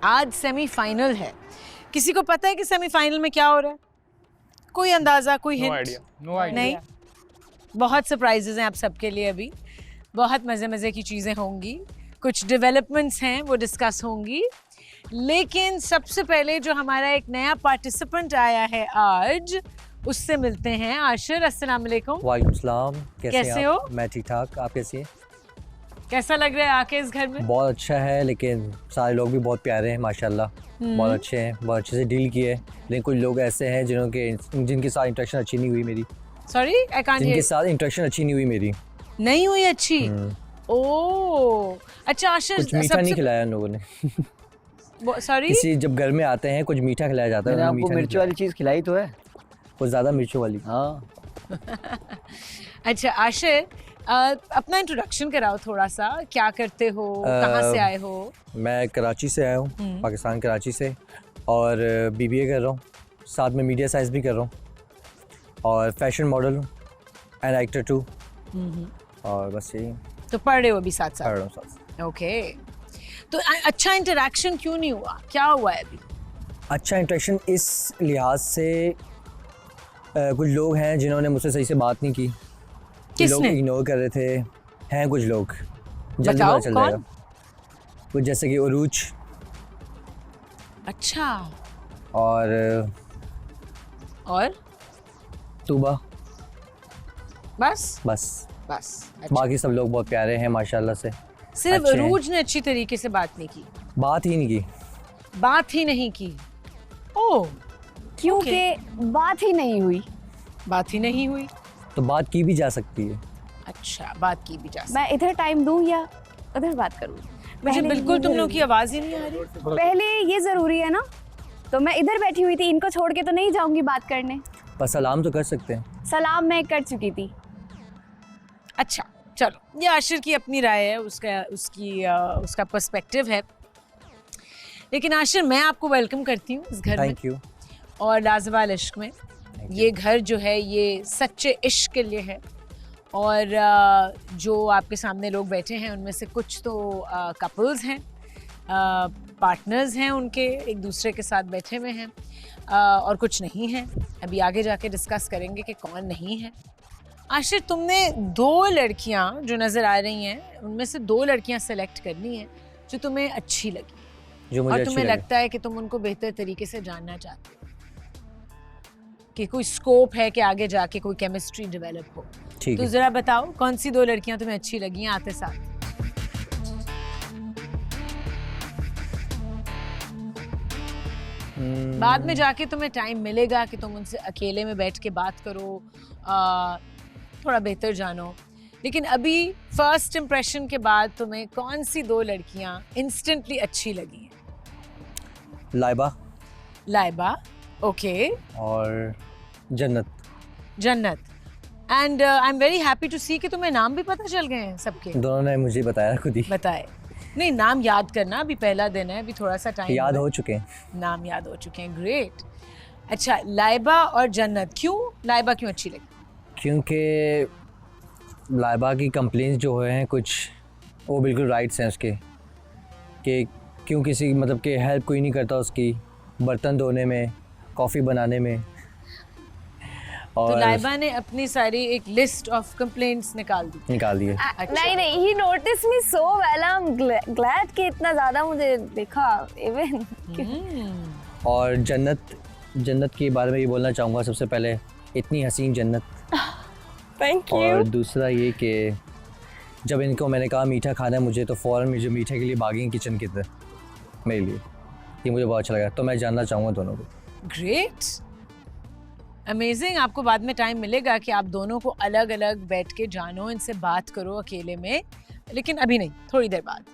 आज सेमीफाइनल है। किसी को पता है कि सेमीफाइनल में क्या हो रहा है? कोई अंदाजा, कोई हिंट? No idea. नहीं, बहुत सरप्राइजेज हैं आप सबके लिए। अभी बहुत मज़े मज़े की चीज़ें होंगी, कुछ डेवलपमेंट्स हैं वो डिस्कस होंगी। लेकिन सबसे पहले जो हमारा एक नया पार्टिसिपेंट आया है आज, उससे मिलते हैं। आशिर, अस्सलाम वालेकुम। वालेकुम सलाम। कैसे हैं हो? आप? मैं ठीक ठाक, आप कैसी हैं? कैसा लग रहा है आके इस घर में? बहुत अच्छा है, लेकिन सारे लोग भी बहुत प्यारे हैं माशाल्लाह। बहुत अच्छे हैं, बहुत अच्छे से डील किए। लेकिन कुछ लोग ऐसे हैं जिनके साथ इंटरेक्शन अच्छी नहीं हुई मेरी। सॉरी, आई कांट जिनके हियर। साथ इंटरेक्शन अच्छी नहीं हुई मेरी। नहीं हुई अच्छी? ओह अच्छा। आशिर, कुछ मीठा नहीं खिलाया उन लोगों ने। सॉरी, किसी जब घर में आते हैं कुछ मीठा खिलाया जाता है। मैंने आपको मीठा नहीं मिर्च वाली चीज़ खिलाई तो है। कुछ ज़्यादा मिर्चों वाली। हाँ। अच्छा आशिर, अपना इंट्रोडक्शन कराओ थोड़ा सा। क्या करते हो, कहाँ से आए हो? मैं कराची से आया हूँ, पाकिस्तान कराची से, और BBA कर रहा हूँ, साथ में मीडिया साइंस भी कर रहा हूँ, और फैशन मॉडल हूँ एंड एक्टर टू। और बस यही तो पढ़ रहे हो अभी साथ पढ़ रहा साथ? हूँ साथ। ओके, तो अच्छा इंटरेक्शन क्यों नहीं हुआ? क्या हुआ है अभी? अच्छा इंटरेक्शन इस लिहाज से कुछ लोग हैं जिन्होंने मुझसे सही से बात नहीं की। कुछ लोग किसने? इग्नोर कर रहे थे। हैं कुछ लोग, जल्दी बताओ, पता चल कौन? जाएगा। कुछ जैसे कि उरूज अच्छा, और और तूबा, बस बस। बस। अच्छा। बाकी सब लोग बहुत प्यारे हैं माशाल्लाह से। सिर्फ अच्छे हैं। अरूज ने अच्छी तरीके से बात नहीं की? बात ही नहीं की। बात ही नहीं की? ओह, क्योंकि बात ही नहीं हुई। बात ही नहीं हुई। तो बात की भी जा सकती है। अच्छा, बात की भी जा सकती। मैं इधर टाइम दूं या उधर बात करूं? मुझे पहले बिल्कुल ये तुम लोग की जरूरी- आवाज ही नहीं आ रही। पहले ये जरूरी है ना, तो मैं इधर बैठी हुई थी, इनको छोड़ के तो नहीं जाऊंगी बात करने। पर सलाम तो कर सकते हैं। सलाम मैं कर चुकी थी। अच्छा चलो, ये आशिर की अपनी राय है, उसका पर्सपेक्टिव है। लेकिन आशिर, मैं आपको वेलकम करती हूँ इस घर में थैंक यू। और लाजवाल इश्क में। ये घर जो है ये सच्चे इश्क के लिए है। और जो आपके सामने लोग बैठे हैं उनमें से कुछ तो कपल्स हैं, पार्टनर्स हैं, उनके एक दूसरे के साथ बैठे हुए हैं, और कुछ नहीं हैं। अभी आगे जाके डिस्कस करेंगे कि कौन नहीं है। आशिर, तुमने 2 लड़कियां जो नज़र आ रही हैं उनमें से 2 लड़कियां सेलेक्ट करनी है जो तुम्हें अच्छी लगी, जो मुझे और अच्छी तुम्हें लगे। लगता है कि तुम उनको बेहतर तरीके से जानना चाहते हो, कि कोई स्कोप है कि आगे जाके कोई केमिस्ट्री डेवलप हो। ठीक तो है। जरा बताओ कौन सी 2 लड़कियां तुम्हें अच्छी लगी हैं आते साथ? बाद में जाके तुम्हें टाइम मिलेगा कि तुम उनसे अकेले में बैठ के बात करो, थोड़ा बेहतर जानो। लेकिन अभी फर्स्ट इम्प्रेशन के बाद तुम्हें कौन सी 2 लड़कियां इंस्टेंटली अच्छी लगी हैं? लाइबा लाइबा, ओके, और Jannat. Jannat. And I am very happy to see कि तुम्हें नाम भी पता चल गए हैं सबके। दोनों ने मुझे बताया खुद ही। बताए नहीं, नाम याद करना, अभी पहला दिन है, अभी थोड़ा सा टाइम याद हो चुके हैं। नाम याद हो चुके हैं। ग्रेट। अच्छा, लाइबा और जन्नत, क्यों लाइबा क्यों अच्छी लगी? क्योंकि लाइबा की कंप्लेंट्स जो हैं कुछ वो बिल्कुल राइट्स हैं उसके, कि क्यों किसी मतलब कि हेल्प कोई नहीं करता उसकी बर्तन धोने में, कॉफ़ी बनाने में। तो और लाइबा ने अपनी सारी एक लिस्ट ऑफ कंप्लेंट्स निकाल दी। निकाल दिए। नहीं नहीं, he notice me so well. I am glad कि इतना ज्यादा मुझे देखा इवन। और जन्नत के बारे में ये बोलना चाहूँगा सबसे पहले, इतनी हसीन जन्नत। थैंक और दूसरा ये कि जब इनको मैंने कहा मीठा खाना है मुझे, तो फ़ौरन मुझे मीठे के लिए भागी किचन की तरफ मेरे लिए। ये मुझे बहुत अच्छा लगा, तो मैं जानना चाहूँगा दोनों को। Great, amazing. आपको बाद में टाइम मिलेगा कि आप दोनों को अलग अलग बैठ के जानो, इनसे बात करो अकेले में, लेकिन अभी नहीं, थोड़ी देर बाद।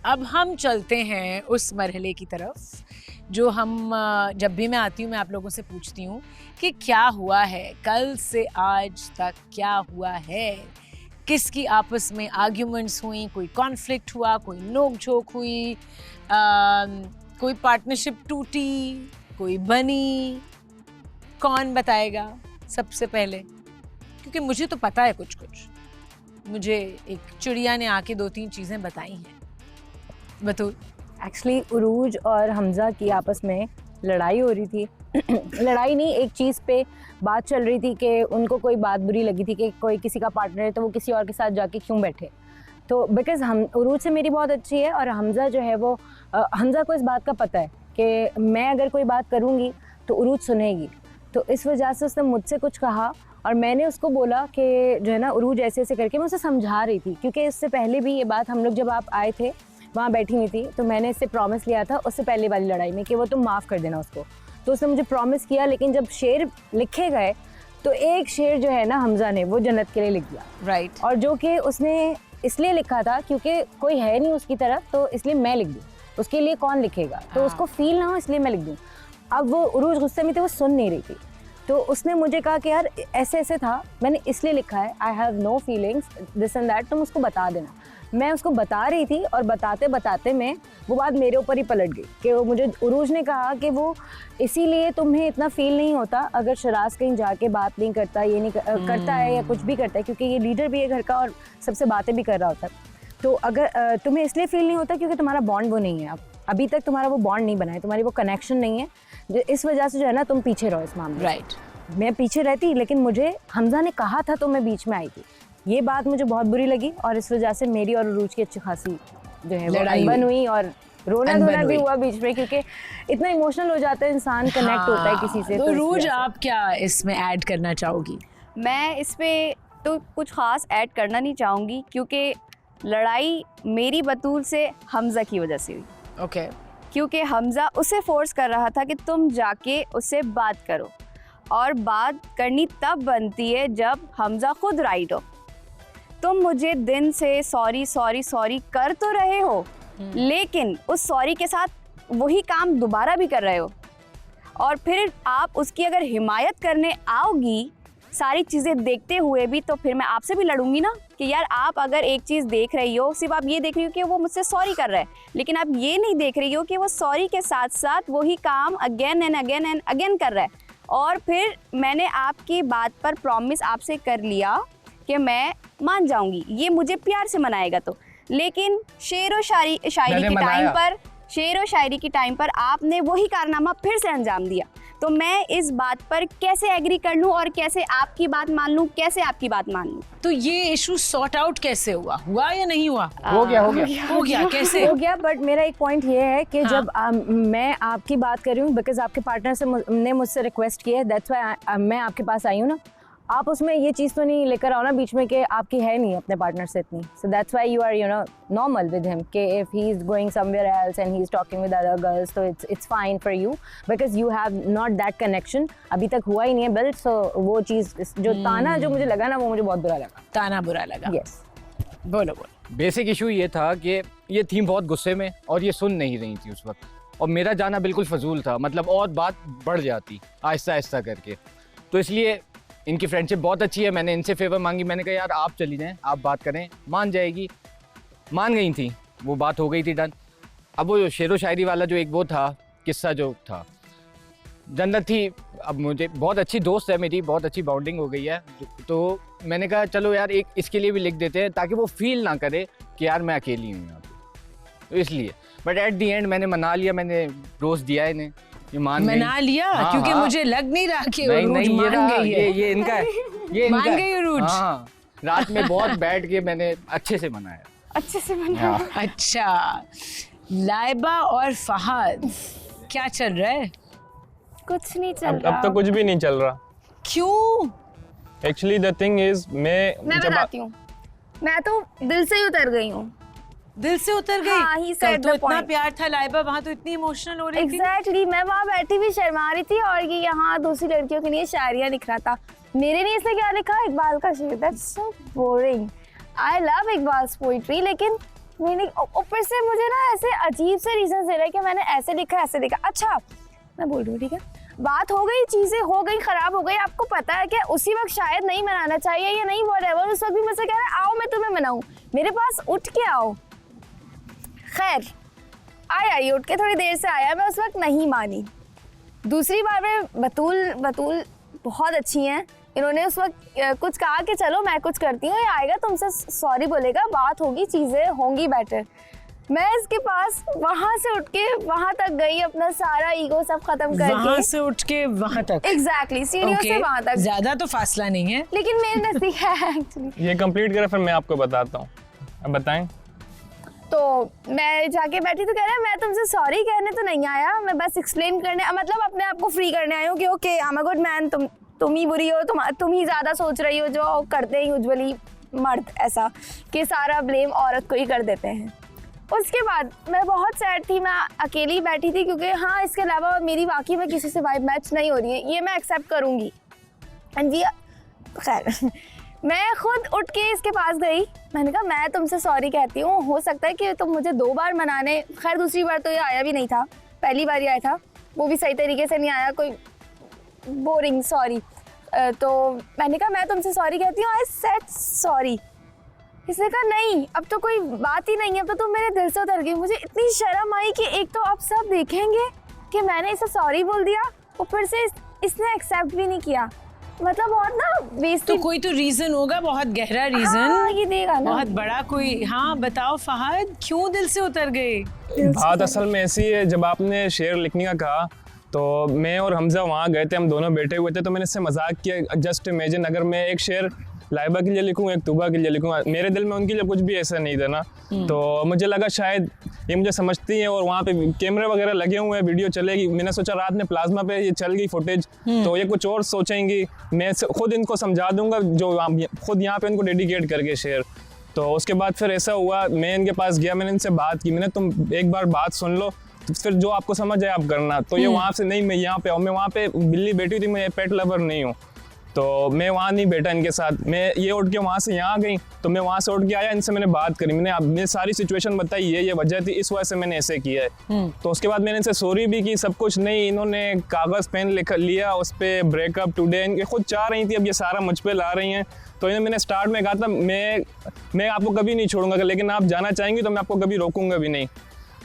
अब हम चलते हैं उस मरहले की तरफ जो हम जब भी मैं आती हूँ मैं आप लोगों से पूछती हूँ कि क्या हुआ है कल से आज तक, क्या हुआ है, किसकी आपस में आर्ग्यूमेंट्स हुई, कोई कॉन्फ्लिक्ट हुआ, कोई नोक झोंक हुई, कोई पार्टनरशिप टूटी, कोई बनी। कौन बताएगा सबसे पहले? क्योंकि मुझे तो पता है कुछ कुछ। मुझे एक चिड़िया ने आके 2-3 चीज़ें बताई हैं। बतूल, एक्चुअली उरूज और हमज़ा की आपस में लड़ाई हो रही थी। लड़ाई नहीं, एक चीज़ पे बात चल रही थी कि उनको कोई बात बुरी लगी थी कि कोई किसी का पार्टनर है तो वो किसी और के साथ जाके क्यों बैठे। तो बिकॉज़ हम उरूज से मेरी बहुत अच्छी है और हमज़ा जो है वो हमज़ा को इस बात का पता है कि मैं अगर कोई बात करूँगी तो उरूज सुनेगी, तो इस वजह से उसने मुझसे कुछ कहा और मैंने उसको बोला कि जो है ना उरूज ऐसे ऐसे करके मैं उसे समझा रही थी, क्योंकि इससे पहले भी ये बात हम लोग जब आप आए थे वहाँ बैठी हुई थी तो मैंने इससे प्रॉमिस लिया था उससे पहले वाली लड़ाई में कि वो तुम माफ़ कर देना उसको। तो उसने मुझे प्रॉमिस किया, लेकिन जब शेर लिखे गए तो एक शेर जो है ना हमज़ा ने वो जन्नत के लिए लिख दिया। राइट। और जो कि उसने इसलिए लिखा था क्योंकि कोई है नहीं उसकी तरफ, तो इसलिए मैं लिख दूँ, उसके लिए कौन लिखेगा, तो उसको फील ना हो इसलिए मैं लिख दूँ। अब वो उरूज गुस्से में थी, वो सुन नहीं रही थी, तो उसने मुझे कहा कि यार ऐसे ऐसे था, मैंने इसलिए लिखा है, I have no feelings this and that, तुम उसको बता देना। मैं उसको बता रही थी और बताते बताते में वो बात मेरे ऊपर ही पलट गई कि वो मुझे उरूज ने कहा कि वो इसीलिए तुम्हें इतना फील नहीं होता अगर शराज कहीं जाके बात नहीं करता, ये नहीं करता है या कुछ भी करता है, क्योंकि ये लीडर भी है घर का और सबसे बातें भी कर रहा होता है। तो अगर तुम्हें इसलिए फील नहीं होता क्योंकि तुम्हारा बॉन्ड वो नहीं है, अभी तक तुम्हारा वो बॉन्ड नहीं बना है, तुम्हारी वो कनेक्शन नहीं है, इस वजह से जो है ना तुम पीछे रहो इस मामले। राइट। मैं पीछे रहती, लेकिन मुझे हमज़ा ने कहा था तो मैं बीच में आई थी। ये बात मुझे बहुत बुरी लगी और इस वजह से मेरी और उरूज की अच्छी खासी जो है वो अनबन हुई और रोना धोना भी हुआ बीच में, क्योंकि इतना इमोशनल हो जाता है इंसान, कनेक्ट होता है किसी से। तो उरूज आप क्या इसमें ऐड करना चाहोगी? मैं इस पे तो कुछ ख़ास ऐड करना नहीं चाहूँगी, क्योंकि लड़ाई मेरी बतूल से हमज़ा की वजह से हुई। ओके। क्योंकि हमज़ा उसे फोर्स कर रहा था कि तुम जाके उससे बात करो, और बात करनी तब बनती है जब हमज़ा खुद राइट हो। तुम मुझे दिन से सॉरी सॉरी सॉरी कर तो रहे हो, लेकिन उस सॉरी के साथ वही काम दोबारा भी कर रहे हो, और फिर आप उसकी अगर हिमायत करने आओगी सारी चीज़ें देखते हुए भी, तो फिर मैं आपसे भी लड़ूंगी ना कि यार आप अगर एक चीज़ देख रही हो, सिर्फ आप ये देख रही हो कि वो मुझसे सॉरी कर रहा है, लेकिन आप ये नहीं देख रही हो कि वो सॉरी के साथ साथ वही काम again and again and again कर रहा है। और फिर मैंने आपकी बात पर प्रॉमिस आपसे कर लिया कि मैं मान जाऊंगी, ये मुझे प्यार से मनाएगा तो, लेकिन शेर व शायरी की टाइम पर आपने वही कारनामा फिर से अंजाम दिया। तो मैं इस बात पर कैसे एग्री कर लूं और कैसे आपकी बात मान लूं, कैसे आपकी बात मान लूं? तो ये इशू सॉर्ट आउट कैसे हुआ या नहीं हुआ? हो गया कैसे हो गया। बट मेरा एक पॉइंट ये है कि जब मैं आपकी बात कर रही हूँ, बिकॉज आपके पार्टनर से ने मुझसे रिक्वेस्ट की है, दैट्स व्हाई मैं आपके पास आई हूँ ना। आप उसमें ये चीज़ तो नहीं लेकर आओ ना बीच में कि आपकी है नहीं अपने पार्टनर से इतनी, so that's why you are normal with him कि if he is going somewhere else and he is talking with other girls, तो it's fine for you because you have not that connection, अभी तक हुआ ही नहीं है build. सो वो चीज़ जो ताना जो मुझे लगा ना, वो मुझे बहुत बुरा लगा। ताना बुरा लगा? यस। बोलो। बेसिक इशू ये था कि ये थी बहुत गुस्से में और ये सुन नहीं रही थी उस वक्त, और मेरा जाना बिल्कुल फजूल था, मतलब और बात बढ़ जाती आहिस्ता आहिस्ता करके। तो इसलिए इनकी फ्रेंडशिप बहुत अच्छी है, मैंने इनसे फेवर मांगी, मैंने कहा यार आप चली जाएं, आप बात करें, मान जाएगी, मान गई थी, वो बात हो गई थी डन। अब वो शेरो शायरी वाला जो एक वो था किस्सा जो था, जन्नत थी। अब मुझे बहुत अच्छी दोस्त है मेरी, बहुत अच्छी बाउंडिंग हो गई है, तो मैंने कहा चलो यार एक इसके लिए भी लिख देते हैं ताकि वो फील ना करे कि यार मैं अकेली हूँ यहाँ पे, तो इसलिए। बट एट दी एंड मैंने मना लिया, मैंने रोज़ दिया इन्हें, ये मना लिया। हाँ, क्योंकि हाँ। मुझे लग नहीं रहा कि नहीं, उरूज नहीं, मान गई है। ये इनका है, ये मान इनका गई उरूज? हाँ, रात में बहुत बैठ के मैंने अच्छे से मनाया। अच्छे से मनाया। अच्छा, लाइबा और फहद क्या चल रहा है? कुछ नहीं चल रहा। अब तो कुछ भी नहीं चल रहा। क्यों? एक्चुअली द थिंग इज मैं बताती हूँ, मैं तो दिल से ही उतर गई हूँ। दिल से उतर गई? हाँ, he said कल तो the इतना point. प्यार था लाइबा, वहाँ तो इतनी इमोशनल हो रही थी। एग्जैक्टली, मैं वहाँ बैठी भी शर्मा रही थी और ये यहाँ दूसरी लड़कियों के लिए शायरियाँ लिख रहा था। मेरे लिए इसने क्या लिखा? इकबाल का शेर। That's so boring. I love Iqbal's poetry, लेकिन मैंने ऊपर से मुझे ना ऐसे अजीब से रीजन दे रहा है कि मैंने ऐसे लिखा ऐसे लिखा। अच्छा मैं बोल रही हूँ, ठीक है, बात हो गई, चीज़ें हो गई, ख़राब हो गई, आपको पता है कि उसी वक्त शायद नहीं मनाना चाहिए या नहीं, व्हाटएवर, उस वक्त भी मुझसे कह रहा है आओ मैं तुम्हें मनाऊँ, मेरे पास उठ के आओ। खैर आई उठ के, थोड़ी देर से आया, मैं उस वक्त नहीं मानी। दूसरी बार में बतूल बहुत अच्छी हैं, इन्होंने उस वक्त कुछ कहा कि चलो मैं कुछ करती हूँ, ये आएगा तुमसे सॉरी बोलेगा, बात होगी, चीज़ें होंगी बेटर। मैं इसके पास वहां से उठ के वहां तक गई, अपना सारा ईगो सब खत्म करके। वहां से उठ के वहां तक? एग्जैक्टली, सीढ़ियों से वहां तक। ज्यादा तो फासला नहीं है, लेकिन मेरे नजदीक है एक्चुअली। ये कंप्लीट करें फिर मैं आपको बताता हूँ, अब बताएं। तो मैं जाके बैठी तो कह रहा है मैं तुमसे सॉरी कहने तो नहीं आया, मैं बस एक्सप्लेन करने, मतलब अपने आप को फ्री करने आई हूँ कि okay I am a good man, तुम ही बुरी हो, तुम ही ज़्यादा सोच रही हो, जो करते हैं यूजुअली मर्द, ऐसा कि सारा ब्लेम औरत को ही कर देते हैं। उसके बाद मैं बहुत सैड थी, मैं अकेली बैठी थी क्योंकि हाँ इसके अलावा मेरी वाकई में किसी से वाइब मैच नहीं हो रही है, ये मैं एक्सेप्ट करूँगी। एंड जी खैर मैं खुद उठ के इसके पास गई, मैंने कहा मैं तुमसे सॉरी कहती हूँ, हो सकता है कि तुम मुझे 2 बार मनाने, खैर दूसरी बार तो ये आया भी नहीं था, पहली बार ही आया था, वो भी सही तरीके से नहीं आया, कोई बोरिंग सॉरी। तो मैंने कहा मैं तुमसे सॉरी कहती हूँ, आई सेड सॉरी। इसने कहा नहीं अब तो कोई बात ही नहीं है, अब तो तुम मेरे दिल से उतर गई। मुझे इतनी शर्म आई कि एक तो आप सब देखेंगे कि मैंने इसे सॉरी बोल दिया, ऊपर से इसने एक्सेप्ट भी नहीं किया, मतलब बहुत ना बेइज्जती। तो कोई तो रीजन होगा, बहुत गहरा रीजन। हाँ, ये देगा ना बहुत बड़ा कोई। हाँ बताओ फहद, क्यों दिल से उतर गए? बात असल में ऐसी है, जब आपने शेर लिखने का कहा तो मैं और हमजा वहाँ गए थे, हम दोनों बैठे हुए थे, तो मैंने इससे मजाक किया, जस्ट इमेजिन अगर मैं एक शेर लाइबा के लिए लिखूँ, एक तुबा के लिए लिखूँ, मेरे दिल में उनके लिए कुछ भी ऐसा नहीं था ना। तो मुझे लगा शायद ये मुझे समझती हैं, और वहाँ पे कैमरे वगैरह लगे हुए हैं, वीडियो चलेगी, मैंने सोचा रात में प्लाज्मा पे ये चल गई फुटेज तो ये कुछ और सोचेंगी, मैं खुद इनको समझा दूंगा, जो खुद यहाँ पे उनको डेडिकेट करके शेर। तो उसके बाद फिर ऐसा हुआ, मैं इनके पास गया, मैंने इनसे बात की, मैंने तुम एक बार बात सुन लो, तो फिर जो आपको समझ आए आप करना। तो ये वहाँ से नहीं, मैं यहाँ पे मैं वहाँ पे बिल्ली बैठी थी, मैं पेट लवर नहीं हूँ, तो मैं वहाँ नहीं बैठा इनके साथ, मैं ये उठ के वहाँ से यहाँ गई, तो मैं वहाँ से उठ के आया, इनसे मैंने बात करी, मैंने सारी सिचुएशन बताई, ये वजह थी, इस वजह से मैंने ऐसे किया है। तो उसके बाद मैंने इनसे सॉरी भी की, सब कुछ नहीं, इन्होंने कागज़ पेन लिया, उस पर ब्रेकअप टुडे, इनके खुद चाह रही थी, अब ये सारा मुझ पर ला रही हैं। तो इन्हें मैंने स्टार्ट में कहा था मैं आपको कभी नहीं छोड़ूंगा, लेकिन आप जाना चाहेंगी तो मैं आपको कभी रोकूंगा भी नहीं।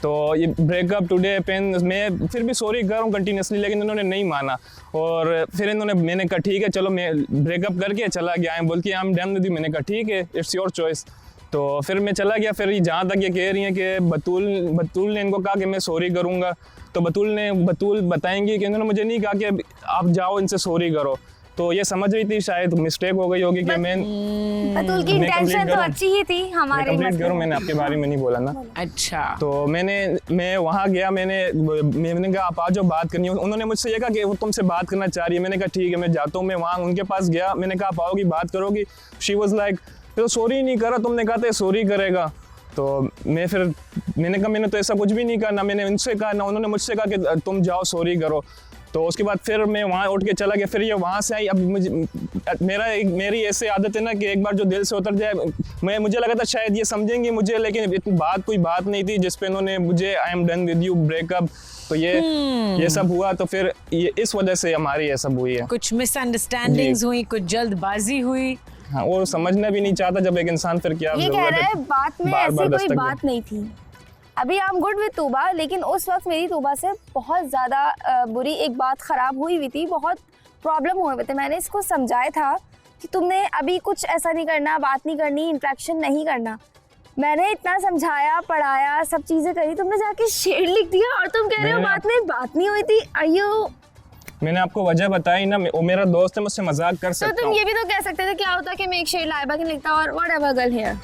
तो ये ब्रेकअप टुडे पेन, मैं फिर भी सॉरी कर रहा हूँ कंटिन्यूसली, लेकिन इन्होंने नहीं माना, और फिर मैंने कहा ठीक है चलो, मैं ब्रेकअप करके चला गया, आई बोल के I am done with you, मैंने कहा ठीक है इट्स योर चॉइस। तो फिर मैं चला गया, फिर जहाँ तक ये कह रही हैं कि बतूल ने इनको कहा कि मैं सॉरी करूँगा, तो बतूल बताएंगी कि इन्होंने मुझे नहीं कहा कि आप जाओ इनसे सॉरी करो, तो ये समझ रही थी शायद मिस्टेक हो गई होगी कि बतूल की इंटेंशन तो अच्छी ही थी हमारे, कंप्लीट करूँ, मैंने आपके बारे में नहीं बोला ना। अच्छा। तो मैं वहाँ गया, मैंने कहा आप आ जाओ बात करनी है, उन्होंने मुझसे ये कहा कि वो तुमसे बात करना चाह रही है, मैंने कहा ठीक है मैं जाता हूँ, मैं वहाँ उनके पास गया, मैंने कहा आप आओगी बात करोगी, शी वाज लाइक तो सॉरी नहीं करा, तुमने कहा था सॉरी करेगा। तो मैंने कहा मैंने तो ऐसा कुछ भी नहीं कहा, ना मैंने उनसे कहा ना उन्होंने मुझसे कहा कि तुम जाओ सॉरी करो। तो उसके बाद फिर मैं वहाँ उठ के चला गया, फिर ये वहाँ से आई। अब मेरी ऐसी आदत है ना कि एक बार जो दिल से उतर जाए, मुझे लगा था शायद ये समझेंगी मुझे, लेकिन इतनी कोई बात नहीं थी जिस पे इन्होंने मुझे I am done with you breakup, तो ये सब हुआ, तो फिर ये इस वजह से हमारी ये सब हुई है। कुछ मिसअंडरस्टैंडिंग्स हुई, कुछ जल्दबाजी हुई। हाँ, वो समझना भी नहीं चाहता जब एक इंसान फिर क्या ये कह रहा है बात में ऐसी कोई बात नहीं थी। अभी I am good with Tuba, लेकिन उस वक्त मेरी तूबा से बहुत ज़्यादा बुरी एक बात ख़राब हुई हुई थी, बहुत प्रॉब्लम हुए हुए थे। मैंने इसको समझाया था कि तुमने अभी कुछ ऐसा नहीं करना, बात नहीं करनी, इंट्रैक्शन नहीं करना। मैंने इतना समझाया, पढ़ाया, सब चीज़ें करी, तुमने जाके शेर लिख दिया और तुम कह रहे हो बात में बात नहीं हुई थी। आयो, मैंने आपको वजह बताई ना, वो मेरा दोस्त है, मुझसे मजाक कर सकता हूँ। तो तुम ये भी तो कह सकते थे क्या होता कि मैं एक शेर लाइबा के लिखता और व्हाटएवर गर्ल हियर।